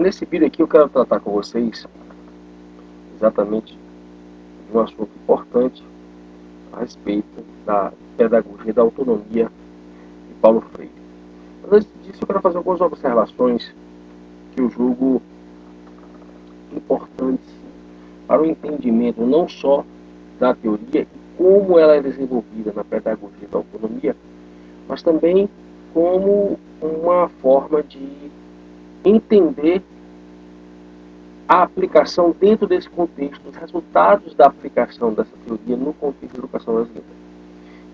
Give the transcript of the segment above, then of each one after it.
Nesse vídeo aqui eu quero tratar com vocês exatamente de um assunto importante a respeito da pedagogia da autonomia de Paulo Freire. Mas antes disso eu quero fazer algumas observações que eu julgo importantes para o entendimento não só da teoria e como ela é desenvolvida na pedagogia da autonomia, mas também como uma forma de entender a aplicação dentro desse contexto, os resultados da aplicação dessa teoria no contexto da educação brasileira.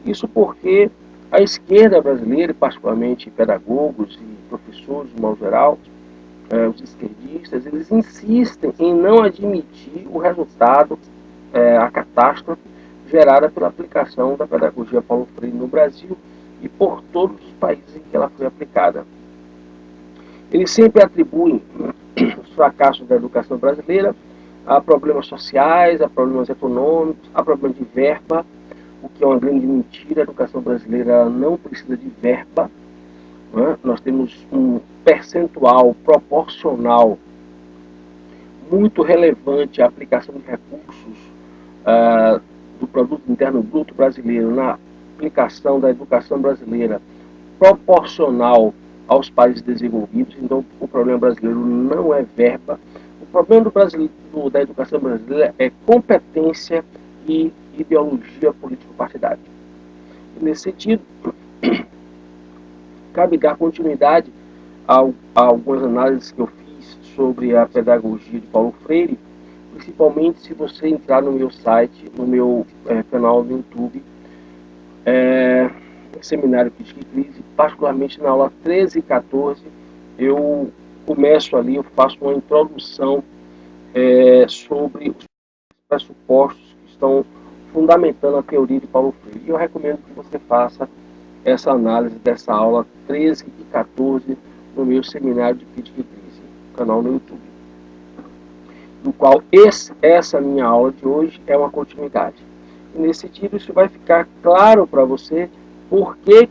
Isso porque a esquerda brasileira, particularmente pedagogos e professores de modo geral, os esquerdistas, eles insistem em não admitir o resultado, a catástrofe gerada pela aplicação da pedagogia Paulo Freire no Brasil e por todos os países em que ela foi aplicada. Eles sempre atribuem os fracassos da educação brasileira a problemas sociais, a problemas econômicos, a problemas de verba, o que é uma grande mentira. A educação brasileira não precisa de verba. Nós temos um percentual proporcional muito relevante à aplicação de recursos do Produto Interno Bruto brasileiro na aplicação da educação brasileira proporcional aos países desenvolvidos. Então, o problema brasileiro não é verba. O problema da educação brasileira é competência e ideologia político-partidária. E, nesse sentido, cabe dar continuidade a algumas análises que eu fiz sobre a pedagogia de Paulo Freire, principalmente se você entrar no meu site, no meu canal no YouTube, Seminário Crítica e Crise, particularmente na aula 13 e 14, eu começo ali, eu faço uma introdução sobre os pressupostos que estão fundamentando a teoria de Paulo Freire. E eu recomendo que você faça essa análise dessa aula 13 e 14 no meu Seminário de Crítica e Crise, canal no YouTube, no qual essa minha aula de hoje é uma continuidade. E nesse sentido, isso vai ficar claro para você por que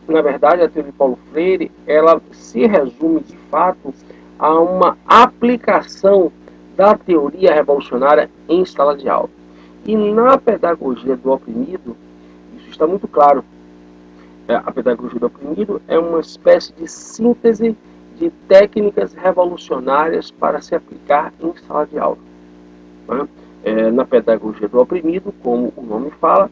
na verdade, a teoria de Paulo Freire, ela se resume, de fato, a uma aplicação da teoria revolucionária em sala de aula. E na pedagogia do oprimido, isso está muito claro. A pedagogia do oprimido é uma espécie de síntese de técnicas revolucionárias para se aplicar em sala de aula. Na pedagogia do oprimido, como o nome fala,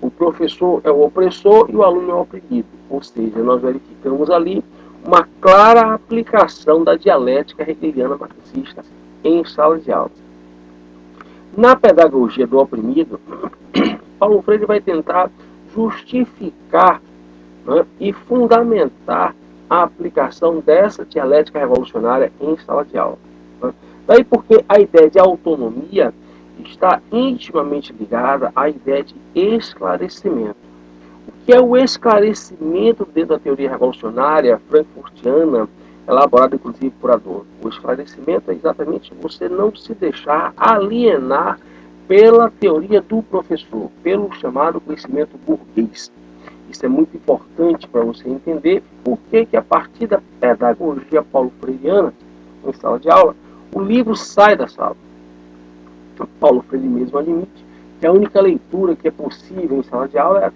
o professor é o opressor e o aluno é o oprimido. Ou seja, nós verificamos ali uma clara aplicação da dialética hegeliana marxista em sala de aula. Na pedagogia do oprimido, Paulo Freire vai tentar justificar e fundamentar a aplicação dessa dialética revolucionária em sala de aula. Daí porque a ideia de autonomia está intimamente ligada à ideia de esclarecimento. O que é o esclarecimento dentro da teoria revolucionária frankfurtiana, elaborada inclusive por Adorno? O esclarecimento é exatamente você não se deixar alienar pela teoria do professor, pelo chamado conhecimento burguês. Isso é muito importante para você entender por que a partir da pedagogia paulo-freireana, em sala de aula, o livro sai da sala. Paulo Freire mesmo admite que a única leitura que é possível em sala de aula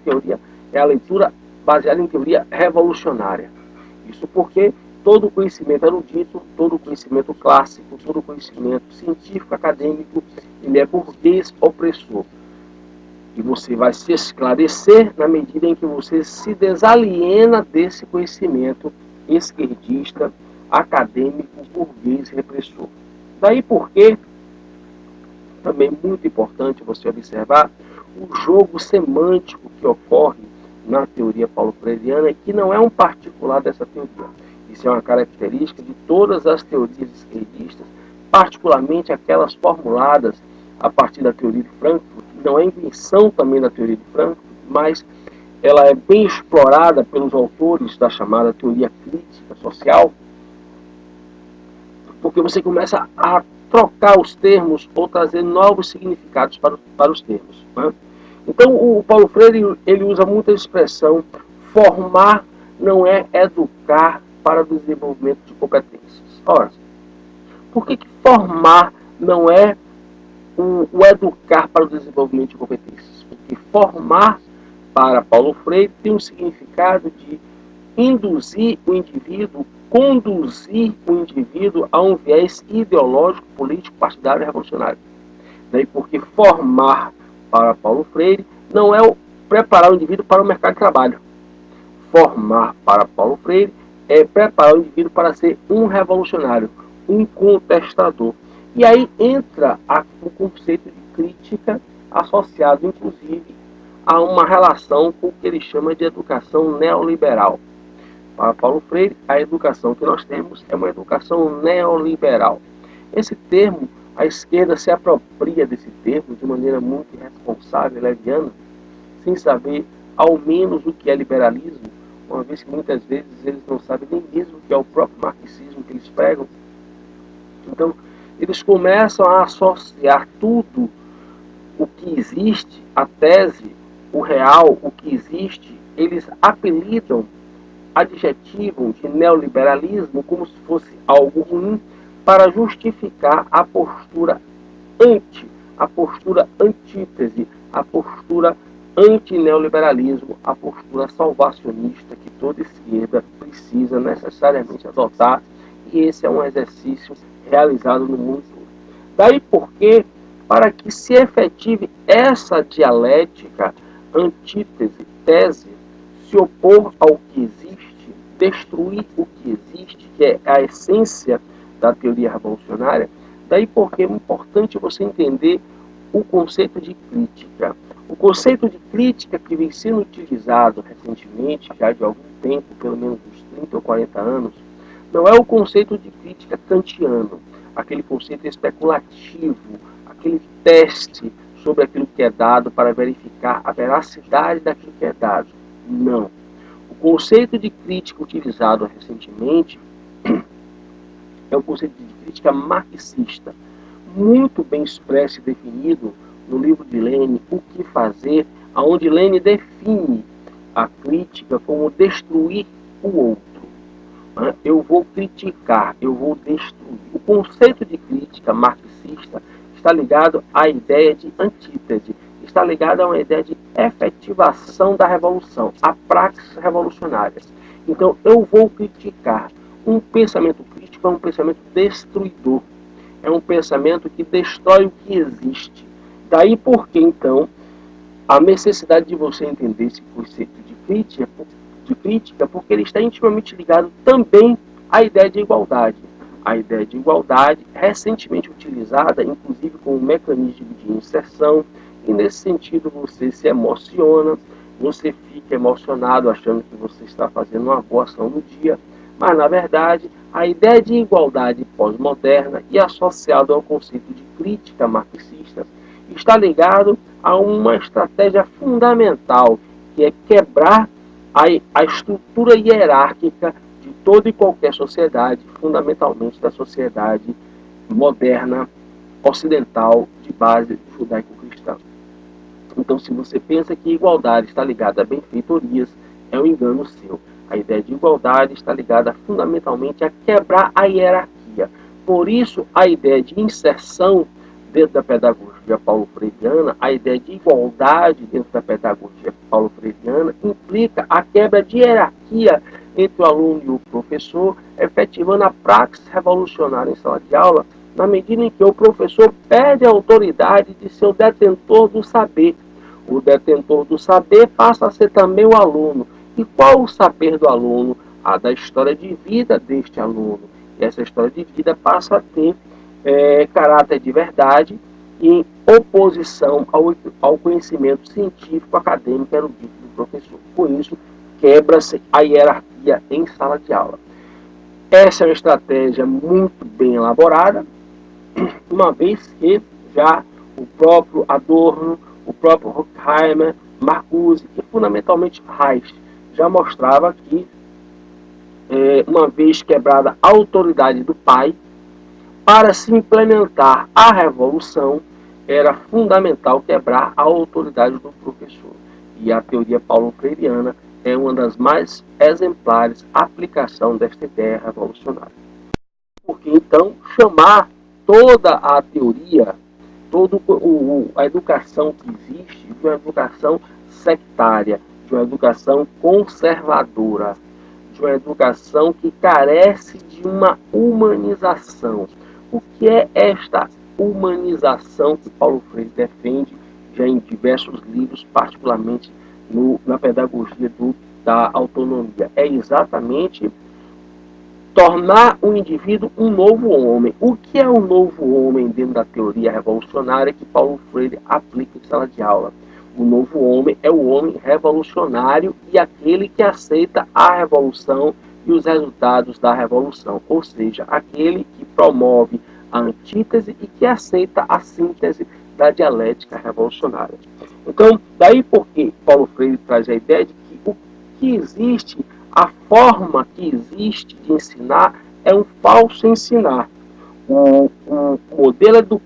é a leitura baseada em teoria revolucionária. Isso porque todo o conhecimento erudito, todo o conhecimento clássico, todo o conhecimento científico, acadêmico, ele é burguês opressor. E você vai se esclarecer na medida em que você se desaliena desse conhecimento esquerdista, acadêmico, burguês, repressor. Daí porque, também muito importante você observar, o jogo semântico que ocorre na teoria paulo-freireana, que não é um particular dessa teoria. Isso é uma característica de todas as teorias esquerdistas, particularmente aquelas formuladas a partir da teoria de Frankfurt. Não é invenção também da teoria de Frankfurt, mas ela é bem explorada pelos autores da chamada teoria crítica social, porque você começa a trocar os termos ou trazer novos significados para os termos. Então, o Paulo Freire ele usa muito a expressão formar não é educar para o desenvolvimento de competências. Ora, por que formar não é o educar para o desenvolvimento de competências? Porque formar, para Paulo Freire, tem um significado de induzir o indivíduo, conduzir o indivíduo a um viés ideológico, político, partidário e revolucionário. Daí porque formar, para Paulo Freire, não é preparar o indivíduo para o mercado de trabalho. Formar, para Paulo Freire, é preparar o indivíduo para ser um revolucionário, um contestador. E aí entra o conceito de crítica, associado, inclusive, a uma relação com o que ele chama de educação neoliberal. Para Paulo Freire, a educação que nós temos é uma educação neoliberal. Esse termo, a esquerda se apropria desse termo de maneira muito irresponsável e leviana, sem saber ao menos o que é liberalismo, uma vez que muitas vezes eles não sabem nem mesmo o que é o próprio marxismo que eles pregam. Então, eles começam a associar tudo o que existe, a tese, o real, o que existe, eles apelidam, adjetivam de neoliberalismo como se fosse algo ruim para justificar a postura a postura antítese, a postura anti-neoliberalismo, a postura salvacionista que toda esquerda precisa necessariamente adotar, e esse é um exercício realizado no mundo todo. Daí porque, para que se efetive essa dialética, antítese, tese, se opor ao que existe, destruir o que existe, que é a essência da teoria revolucionária, daí porque é importante você entender o conceito de crítica. O conceito de crítica que vem sendo utilizado recentemente, já de algum tempo, pelo menos uns 30 ou 40 anos, não é o conceito de crítica kantiano, aquele conceito especulativo, aquele teste sobre aquilo que é dado para verificar a veracidade daquilo que é dado. Não. O conceito de crítica utilizado recentemente é o conceito de crítica marxista, muito bem expresso e definido no livro de Lenin, O que Fazer, onde Lenin define a crítica como destruir o outro. Eu vou criticar, eu vou destruir. O conceito de crítica marxista está ligado à ideia de antítese, está ligado a uma ideia de efetivação da revolução, a praxis revolucionária. Então, eu vou criticar. Um pensamento crítico é um pensamento destruidor, é um pensamento que destrói o que existe. Daí porque, então, a necessidade de você entender esse conceito de crítica, porque ele está intimamente ligado também à ideia de igualdade. A ideia de igualdade, recentemente utilizada, inclusive como um mecanismo de inserção, e nesse sentido você se emociona, você fica emocionado achando que você está fazendo uma boa ação no dia, mas na verdade a ideia de igualdade pós-moderna e associado ao conceito de crítica marxista está ligado a uma estratégia fundamental, que é quebrar a estrutura hierárquica de toda e qualquer sociedade, fundamentalmente da sociedade moderna, ocidental, de base judaico-cristã. Então, se você pensa que igualdade está ligada a benfeitorias, é um engano seu. A ideia de igualdade está ligada fundamentalmente a quebrar a hierarquia. Por isso, a ideia de inserção dentro da pedagogia paulo-freiriana, a ideia de igualdade dentro da pedagogia paulo-freiriana implica a quebra de hierarquia entre o aluno e o professor, efetivando a praxis revolucionária em sala de aula, na medida em que o professor perde a autoridade de ser o detentor do saber. O detentor do saber passa a ser também o aluno. E qual o saber do aluno? A da história de vida deste aluno. E essa história de vida passa a ter caráter de verdade em oposição ao conhecimento científico, acadêmico, erudito do professor. Com isso, quebra-se a hierarquia em sala de aula. Essa é uma estratégia muito bem elaborada, uma vez que já o próprio Adorno, o próprio Horkheimer, Marcuse e fundamentalmente Reich já mostrava que, uma vez quebrada a autoridade do pai, para se implementar a revolução, era fundamental quebrar a autoridade do professor. E a teoria paulo-freiriana é uma das mais exemplares aplicações desta ideia revolucionária. porque então chamar toda a teoria, toda a educação que existe, de uma educação sectária, de uma educação conservadora, de uma educação que carece de uma humanização. O que é esta humanização que Paulo Freire defende já em diversos livros, particularmente na pedagogia da autonomia? É exatamente tornar o indivíduo um novo homem. O que é um novo homem dentro da teoria revolucionária que Paulo Freire aplica em sala de aula? O novo homem é o homem revolucionário e aquele que aceita a revolução e os resultados da revolução, ou seja, aquele que promove a antítese e que aceita a síntese da dialética revolucionária. Então, daí porque Paulo Freire traz a ideia de que o que existe, a forma que existe de ensinar é um falso ensinar. O modelo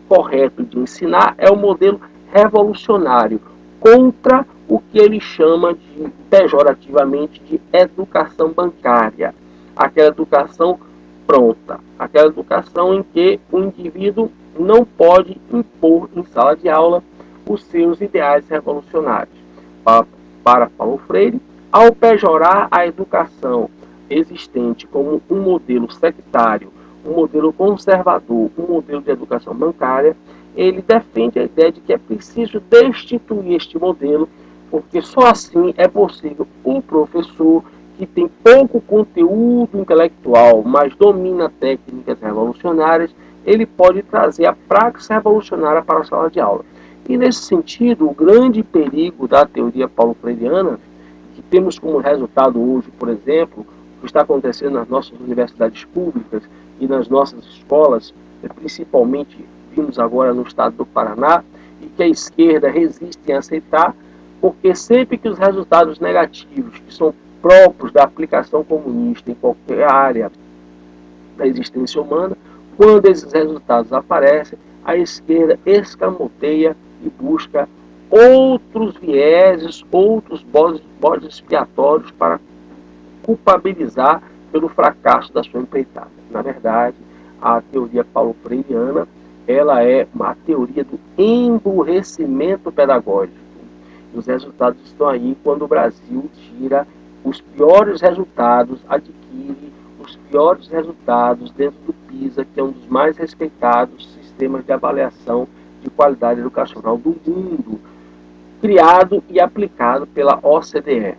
correto de ensinar é o modelo revolucionário, contra o que ele chama de, pejorativamente, de educação bancária. Aquela educação pronta, aquela educação em que o indivíduo não pode impor em sala de aula os seus ideais revolucionários. Para Paulo Freire, ao pejorar a educação existente como um modelo sectário, um modelo conservador, um modelo de educação bancária, ele defende a ideia de que é preciso destituir este modelo, porque só assim é possível o professor que tem pouco conteúdo intelectual, mas domina técnicas revolucionárias, ele pode trazer a prática revolucionária para a sala de aula. E nesse sentido, o grande perigo da teoria paulo-freireana, que temos como resultado hoje, por exemplo, o que está acontecendo nas nossas universidades públicas e nas nossas escolas, principalmente vimos agora no estado do Paraná, e que a esquerda resiste em aceitar, porque sempre que os resultados negativos, que são próprios da aplicação comunista em qualquer área da existência humana, quando esses resultados aparecem, a esquerda escamoteia e busca outros vieses, outros bodes expiatórios para culpabilizar pelo fracasso da sua empreitada. Na verdade, a teoria paulo-freireana, ela é uma teoria do emburrecimento pedagógico. Os resultados estão aí quando o Brasil tira os piores resultados, adquire os piores resultados dentro do PISA, que é um dos mais respeitados sistemas de avaliação de qualidade educacional do mundo, criado e aplicado pela OCDE.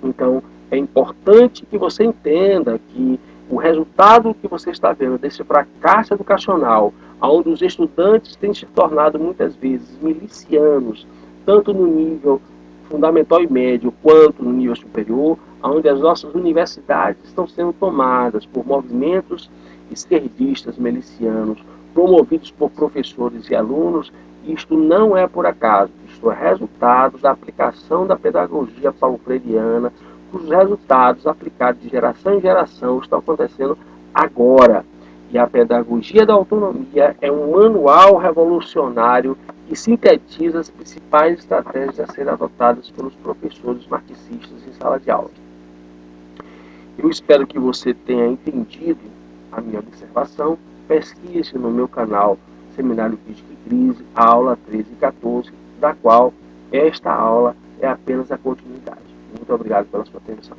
Então, é importante que você entenda que o resultado que você está vendo desse fracasso educacional, onde os estudantes têm se tornado muitas vezes milicianos, tanto no nível fundamental e médio quanto no nível superior, onde as nossas universidades estão sendo tomadas por movimentos esquerdistas milicianos, promovidos por professores e alunos. Isto não é por acaso, isto é resultado da aplicação da pedagogia paulo-freireana, os resultados aplicados de geração em geração estão acontecendo agora. E a pedagogia da autonomia é um manual revolucionário que sintetiza as principais estratégias a serem adotadas pelos professores marxistas em sala de aula. Eu espero que você tenha entendido a minha observação. Pesquise no meu canal Seminário Crítica e Crise, a aula 13 e 14, da qual esta aula é apenas a continuidade. Muito obrigado pela sua atenção.